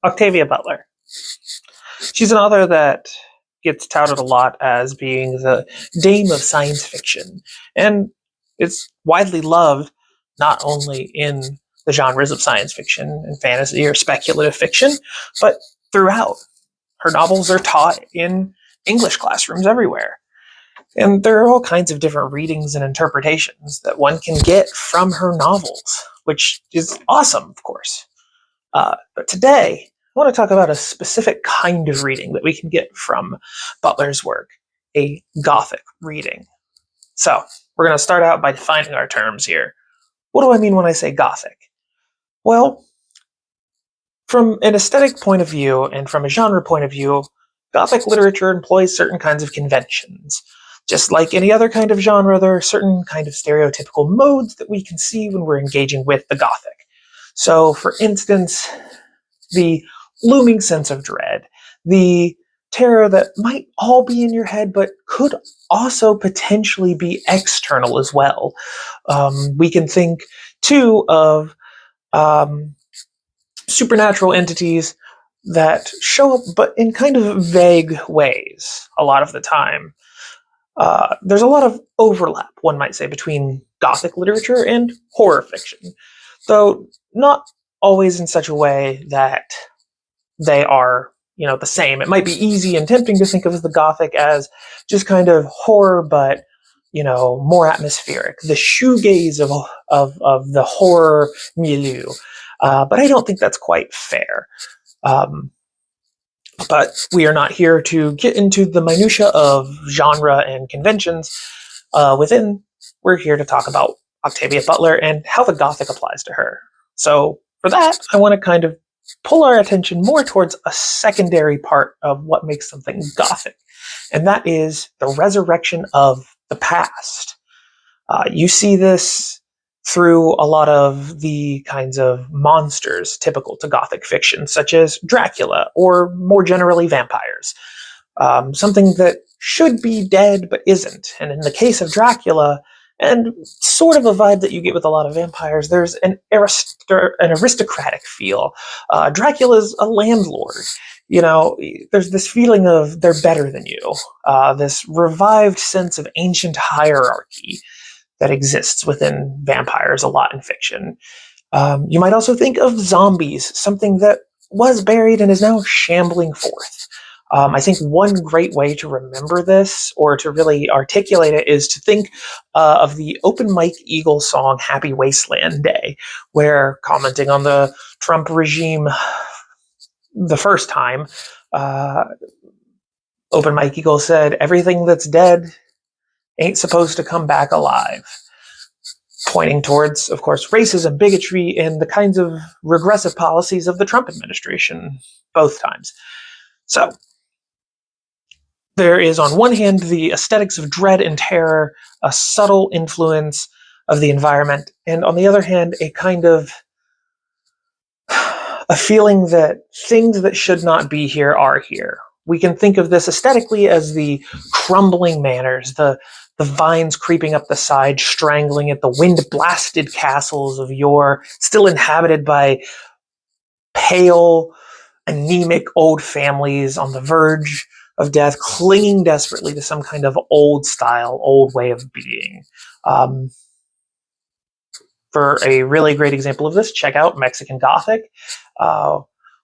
Octavia Butler. She's an author that gets touted a lot as being the dame of science fiction, and it's widely loved not only in the genres of science fiction and fantasy or speculative fiction, but throughout. Her novels are taught in English classrooms everywhere. And there are all kinds of different readings and interpretations that one can get from her novels, which is awesome, of course. But today, I want to talk about a specific kind of reading that we can get from Butler's work, a Gothic reading. So, we're going to start out by defining our terms here. What do I mean when I say Gothic? Well, from an aesthetic point of view and from a genre point of view, Gothic literature employs certain kinds of conventions. Just like any other kind of genre, there are certain kind of stereotypical modes that we can see when we're engaging with the Gothic. So, for instance, the looming sense of dread, the terror that might all be in your head but could also potentially be external as well. We can think, too, of supernatural entities that show up but in kind of vague ways a lot of the time. There's a lot of overlap, one might say, between Gothic literature and horror fiction, though not always in such a way that they are, the same. It might be easy and tempting to think of the Gothic as just kind of horror, but more atmospheric, the shoegaze of the horror milieu. But I don't think that's quite fair. But we are not here to get into the minutia of genre and conventions within. We're here to talk about Octavia Butler and how the Gothic applies to her. So for that, I want to kind of pull our attention more towards a secondary part of what makes something Gothic, and that is the resurrection of the past. You see this through a lot of the kinds of monsters typical to Gothic fiction, such as Dracula, or more generally, vampires. Something that should be dead but isn't. And in the case of Dracula, and sort of a vibe that you get with a lot of vampires, there's an aristocratic feel. Dracula's a landlord. There's this feeling of they're better than you, this revived sense of ancient hierarchy that exists within vampires a lot in fiction. You might also think of zombies, something that was buried and is now shambling forth. I think one great way to remember this, or to really articulate it, is to think of the Open Mike Eagle song Happy Wasteland Day, where, commenting on the Trump regime the first time, Open Mike Eagle said, "Everything that's dead ain't supposed to come back alive," pointing towards, of course, racism, bigotry, and the kinds of regressive policies of the Trump administration, both times. So, there is, on one hand, the aesthetics of dread and terror, a subtle influence of the environment, and on the other hand, a kind of a feeling that things that should not be here are here. We can think of this aesthetically as the crumbling manors, the vines creeping up the side, strangling at the wind-blasted castles of yore, still inhabited by pale, anemic old families on the verge of death, clinging desperately to some kind of old style, old way of being. For a really great example of this, check out Mexican Gothic,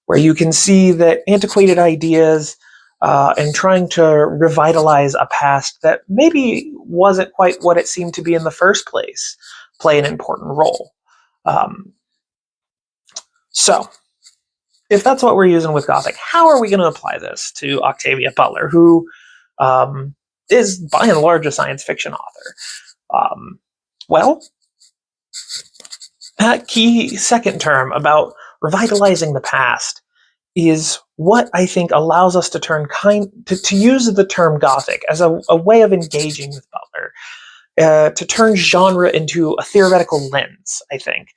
where you can see that antiquated ideas and trying to revitalize a past that maybe wasn't quite what it seemed to be in the first place play an important role. So, if that's what we're using with Gothic, how are we going to apply this to Octavia Butler, who is, by and large, a science fiction author? Well, that key second term about revitalizing the past is what I think allows us to to use the term Gothic as a way of engaging with Butler, to turn genre into a theoretical lens, I think.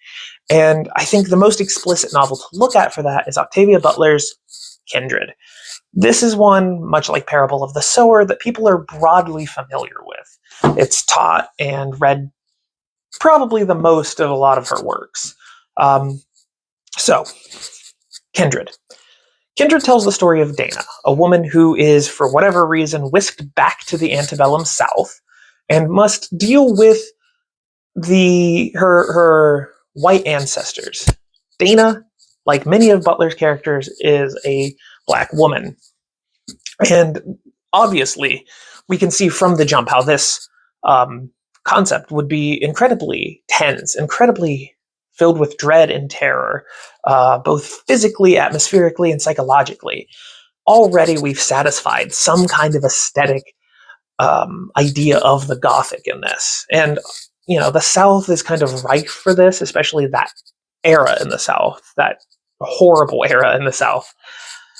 And I think the most explicit novel to look at for that is Octavia Butler's Kindred. This is one, much like Parable of the Sower, that people are broadly familiar with. It's taught and read probably the most of a lot of her works. So, Kindred. Kindred tells the story of Dana, a woman who is, for whatever reason, whisked back to the antebellum South and must deal with her white ancestors. Dana, like many of Butler's characters, is a black woman. And obviously, we can see from the jump how this concept would be incredibly tense, incredibly filled with dread and terror, both physically, atmospherically, and psychologically. Already, we've satisfied some kind of aesthetic idea of the Gothic in this. And, the South is kind of rife for this, especially that era in the South, that horrible era in the South.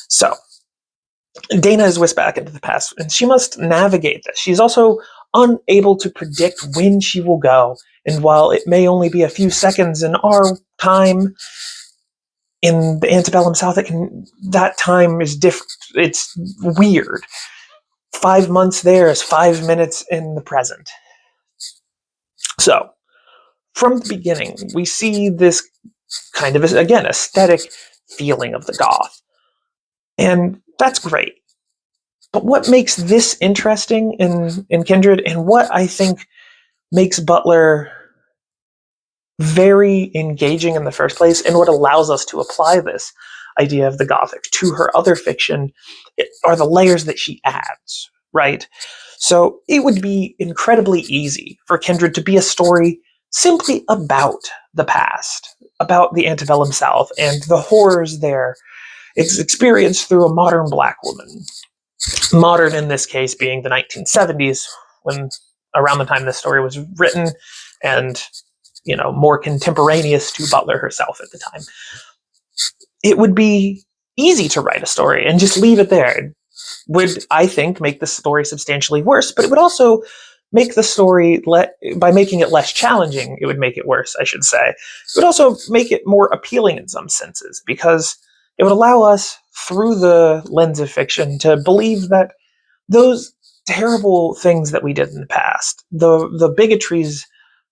So, Dana is whisked back into the past, and she must navigate this. She's also unable to predict when she will go, and while it may only be a few seconds in our time, in the antebellum South, that time is different. It's weird. 5 months there is 5 minutes in the present. So, from the beginning, we see this kind of, again, aesthetic feeling of the Goth. And that's great. But what makes this interesting in Kindred, and what I think makes Butler very engaging in the first place, and what allows us to apply this idea of the Gothic to her other fiction, are the layers that she adds, right? So it would be incredibly easy for Kindred to be a story simply about the past, about the antebellum South and the horrors there. It's experienced through a modern black woman. Modern in this case being the 1970s, when around the time this story was written, and more contemporaneous to Butler herself at the time. It would be easy to write a story and just leave it there. It would, I think, make the story substantially worse, but it would also make the story, by making it less challenging, it would make it worse, I should say. It would also make it more appealing in some senses, because it would allow us, through the lens of fiction, to believe that those terrible things that we did in the past, the bigotries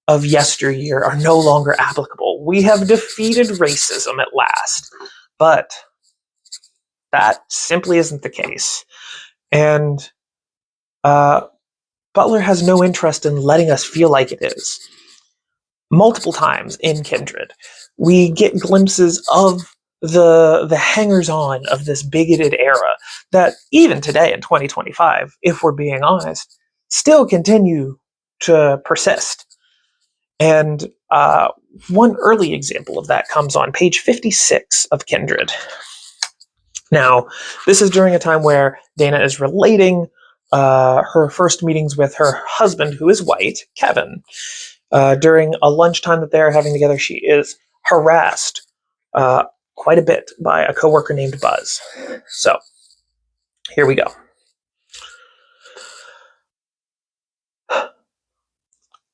of yesteryear, are no longer applicable. We have defeated racism at last. But that simply isn't the case. And Butler has no interest in letting us feel like it is. Multiple times in Kindred, we get glimpses of the hangers-on of this bigoted era that even today in 2025, if we're being honest, still continue to persist. And one early example of that comes on page 56 of Kindred. Now, this is during a time where Dana is relating her first meetings with her husband, who is white, Kevin. During a lunchtime that they're having together, she is harassed quite a bit by a coworker named Buzz. So, here we go.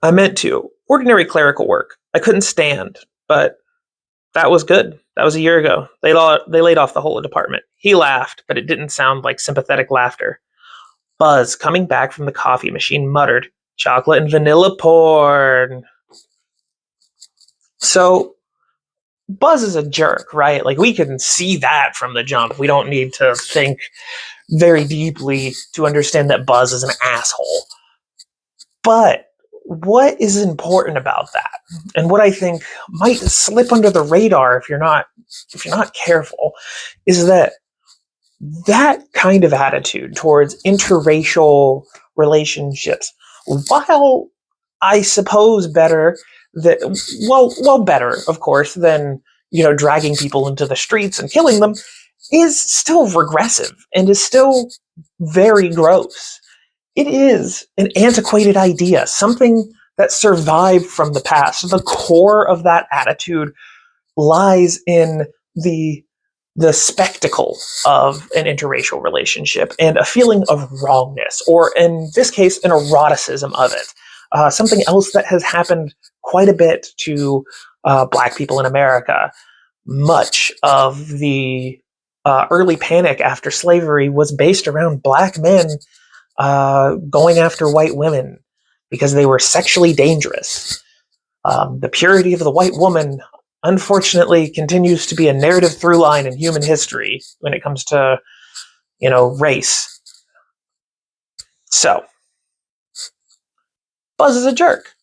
I meant to. Ordinary clerical work. I couldn't stand, but that was good. That was a year ago. They laid off the whole department. He laughed, but it didn't sound like sympathetic laughter. Buzz, coming back from the coffee machine, muttered, "Chocolate and vanilla porn." So, Buzz is a jerk, right? Like, we can see that from the jump. We don't need to think very deeply to understand that Buzz is an asshole. But what is important about that, and what I think might slip under the radar if you're not careful, is that kind of attitude towards interracial relationships, while I suppose better, of course, than dragging people into the streets and killing them, is still regressive and is still very gross. It is an antiquated idea, something that survived from the past. The core of that attitude lies in the spectacle of an interracial relationship and a feeling of wrongness, or in this case, an eroticism of it. Something else that has happened quite a bit to Black people in America. Much of the early panic after slavery was based around Black men going after white women because they were sexually dangerous. The purity of the white woman unfortunately continues to be a narrative through line in human history when it comes to, race. So, Buzz is a jerk.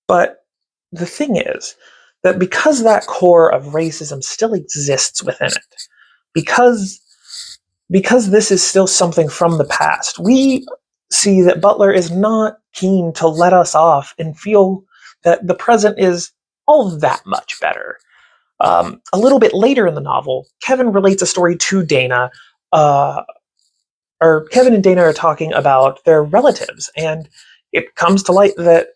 But the thing is that because that core of racism still exists within it, because this is still something from the past, we see that Butler is not keen to let us off and feel that the present is all that much better. A little bit later in the novel, Kevin relates a story to Dana, uh, or Kevin and Dana are talking about their relatives, and it comes to light that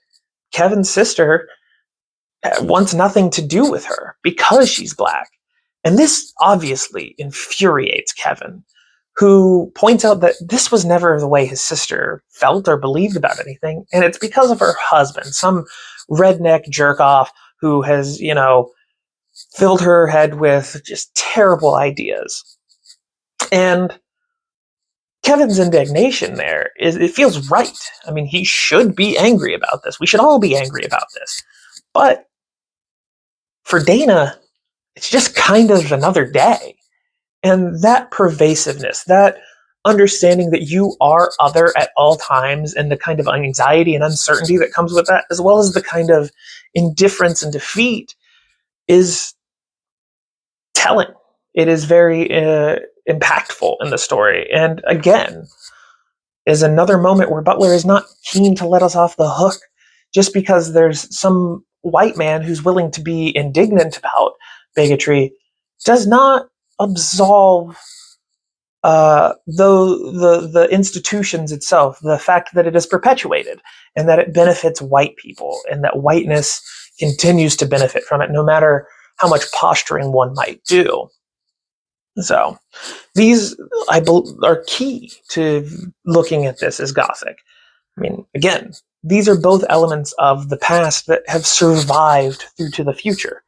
Kevin's sister wants nothing to do with her because she's black. And this obviously infuriates Kevin, who points out that this was never the way his sister felt or believed about anything, and it's because of her husband, some redneck jerk off who has, filled her head with just terrible ideas. And Kevin's indignation there is, it feels right. I mean, he should be angry about this. We should all be angry about this. But for Dana, it's just kind of another day. And that pervasiveness, that understanding that you are other at all times, and the kind of anxiety and uncertainty that comes with that, as well as the kind of indifference and defeat, is telling. It is very impactful in the story. And again, is another moment where Butler is not keen to let us off the hook just because there's some white man who's willing to be indignant about bigotry, does not absolve the institutions itself, the fact that it is perpetuated and that it benefits white people, and that whiteness continues to benefit from it no matter how much posturing one might do. So these, are key to looking at this as Gothic. I mean, again, these are both elements of the past that have survived through to the future.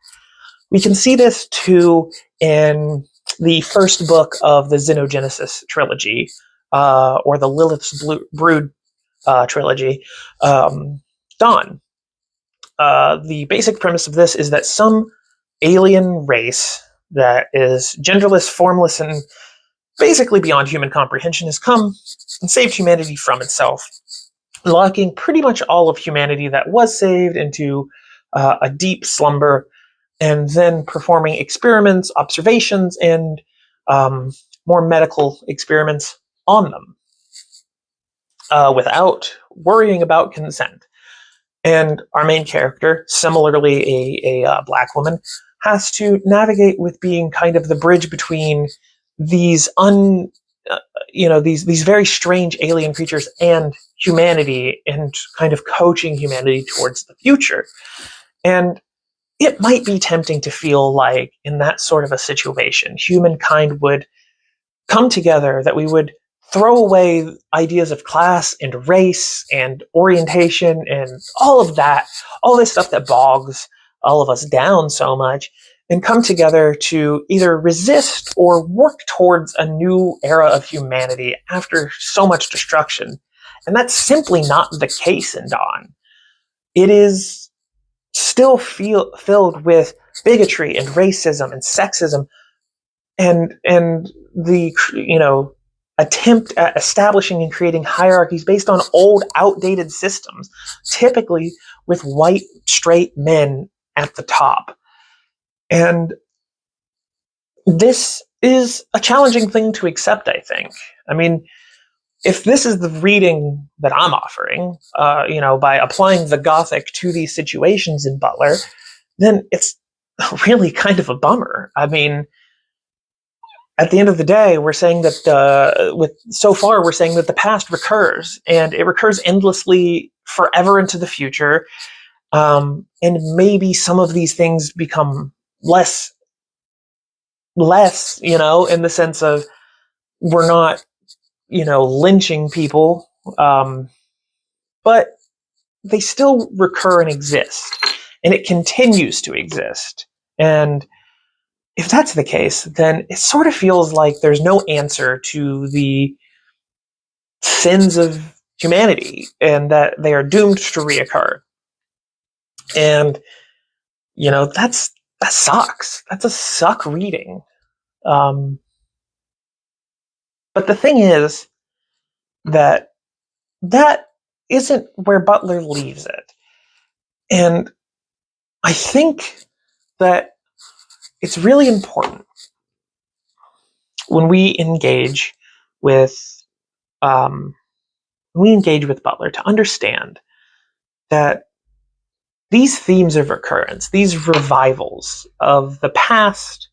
We can see this too in the first book of the Xenogenesis trilogy, or the Lilith's Brood trilogy, Dawn. The basic premise of this is that some alien race that is genderless, formless, and basically beyond human comprehension has come and saved humanity from itself, locking pretty much all of humanity that was saved into a deep slumber, and then performing experiments, observations, and more medical experiments on them without worrying about consent. And our main character, similarly a black woman, has to navigate with being kind of the bridge between these these very strange alien creatures and humanity, and kind of coaching humanity towards the future. And it might be tempting to feel like in that sort of a situation, humankind would come together, that we would throw away ideas of class and race and orientation and all of that, all this stuff that bogs all of us down so much, and come together to either resist or work towards a new era of humanity after so much destruction. And that's simply not the case in Dawn. It is still filled with bigotry and racism and sexism, and the attempt at establishing and creating hierarchies based on old, outdated systems, typically with white, straight men at the top. And this is a challenging thing to accept, I think. I mean, if this is the reading that I'm offering, by applying the Gothic to these situations in Butler, then it's really kind of a bummer. I mean, at the end of the day, we're saying that we're saying that the past recurs, and it recurs endlessly forever into the future. And maybe some of these things become less, in the sense of we're not, lynching people, but they still recur and exist, and it continues to exist. And if that's the case, then it sort of feels like there's no answer to the sins of humanity, and that they are doomed to reoccur. And that sucks. That's a suck reading. Um, but the thing is that that isn't where Butler leaves it. And I think that it's really important when we engage with um, Butler to understand that these themes of recurrence, these revivals of the past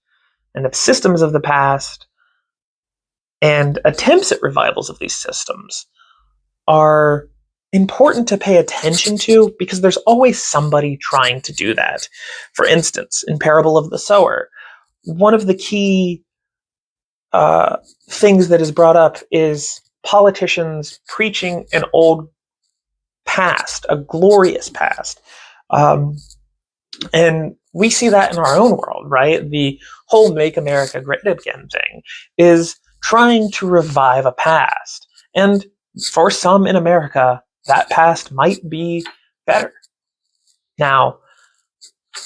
and of systems of the past, and attempts at revivals of these systems are important to pay attention to because there's always somebody trying to do that. For instance, in Parable of the Sower, one of the key uh, things that is brought up is politicians preaching an old past, a glorious past. Um, and we see that in our own world, right? The whole Make America Great Again thing is trying to revive a past. And for some in America, that past might be better. Now,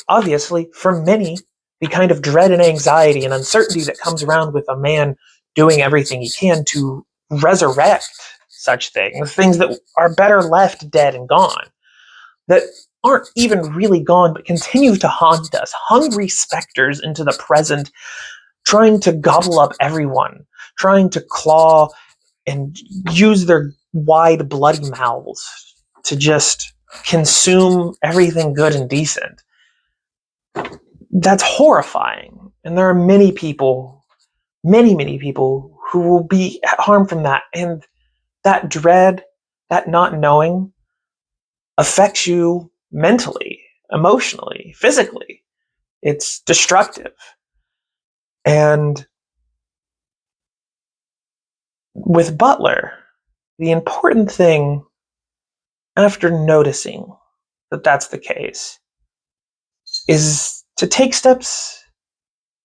obviously, for many, the kind of dread and anxiety and uncertainty that comes around with a man doing everything he can to resurrect such things that are better left dead and gone, that aren't even really gone but continue to haunt us, hungry specters into the present, trying to gobble up everyone, trying to claw and use their wide, bloody mouths to just consume everything good and decent. That's horrifying. And there are many people, many people, who will be harmed from that. And that dread, that not knowing, affects you mentally, emotionally, physically. It's destructive. And with Butler, the important thing after noticing that that's the case is to take steps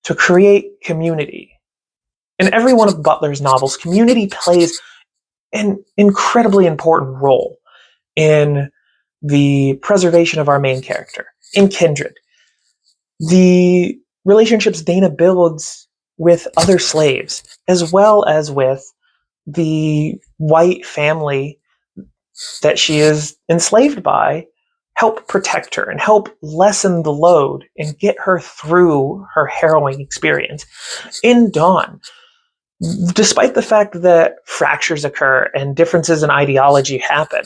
to create community. In every one of Butler's novels, community plays an incredibly important role in the preservation of our main character. In Kindred, the relationships Dana builds with other slaves, as well as with the white family that she is enslaved by, help protect her and help lessen the load and get her through her harrowing experience. In Dawn, despite the fact that fractures occur and differences in ideology happen,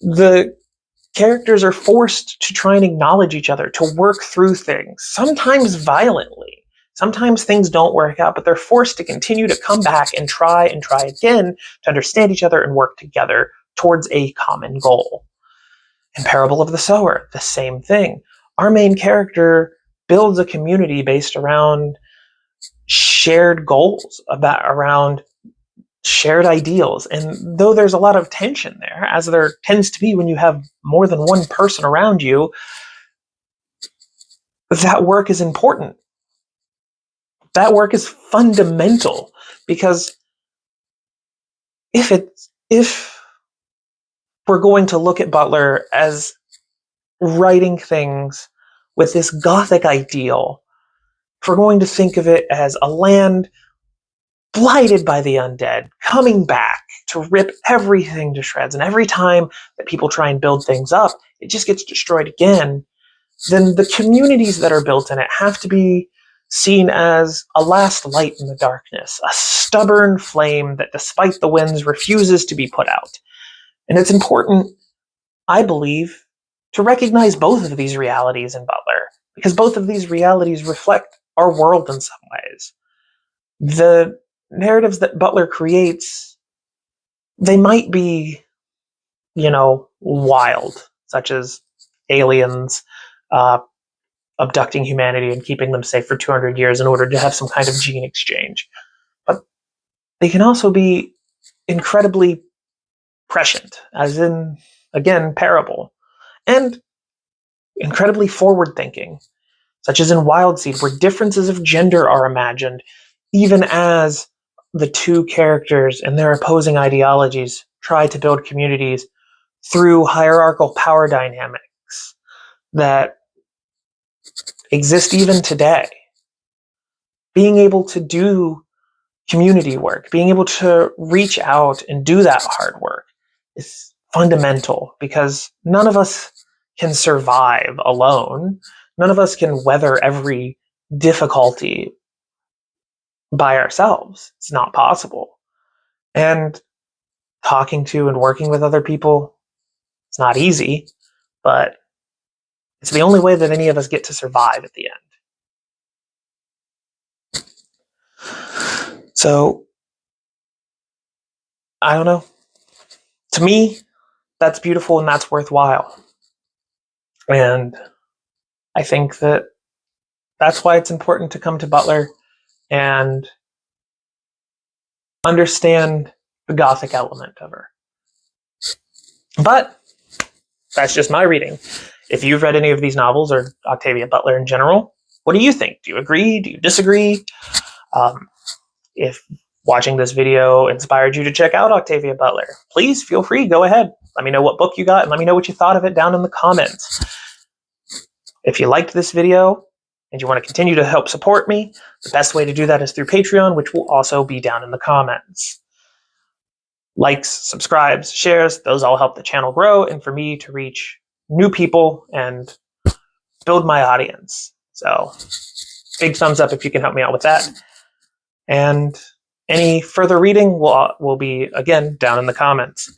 the characters are forced to try and acknowledge each other, to work through things, sometimes violently. Sometimes things don't work out, but they're forced to continue to come back and try again to understand each other and work together towards a common goal. In Parable of the Sower, the same thing. Our main character builds a community based around shared goals, around shared ideals. And though there's a lot of tension there, as there tends to be when you have more than one person around you, that work is important. That work is fundamental, because if we're going to look at Butler as writing things with this Gothic ideal, if we're going to think of it as a land blighted by the undead, coming back to rip everything to shreds, and every time that people try and build things up, it just gets destroyed again, then the communities that are built in it have to be seen as a last light in the darkness, a stubborn flame that, despite the winds, refuses to be put out. And it's important, I believe, to recognize both of these realities in Butler, because both of these realities reflect our world in some ways. The narratives that Butler creates, they might be, wild, such as aliens abducting humanity and keeping them safe for 200 years in order to have some kind of gene exchange. But they can also be incredibly prescient, as in, again, Parable, and incredibly forward thinking, such as in Wild Seed, where differences of gender are imagined, even as the two characters and their opposing ideologies try to build communities through hierarchical power dynamics that exist even today. Being able to do community work, being able to reach out and do that hard work is fundamental, because none of us can survive alone. None of us can weather every difficulty by ourselves. It's not possible. And talking to and working with other people, it's not easy, but it's the only way that any of us get to survive at the end. So, I don't know. To me, that's beautiful and that's worthwhile. And I think that that's why it's important to come to Butler and understand the Gothic element of her. But that's just my reading. If you've read any of these novels or Octavia Butler in general, what do you think? Do you agree? Do you disagree? If watching this video inspired you to check out Octavia Butler, please feel free, go ahead. Let me know what book you got and let me know what you thought of it down in the comments. If you liked this video and you want to continue to help support me, the best way to do that is through Patreon, which will also be down in the comments. Likes, subscribes, shares, those all help the channel grow and for me to reach new people and build my audience. So big thumbs up if you can help me out with that. And any further reading will be, again, down in the comments.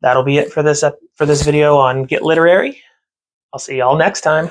That'll be it for this video on Get Literary. I'll see y'all next time.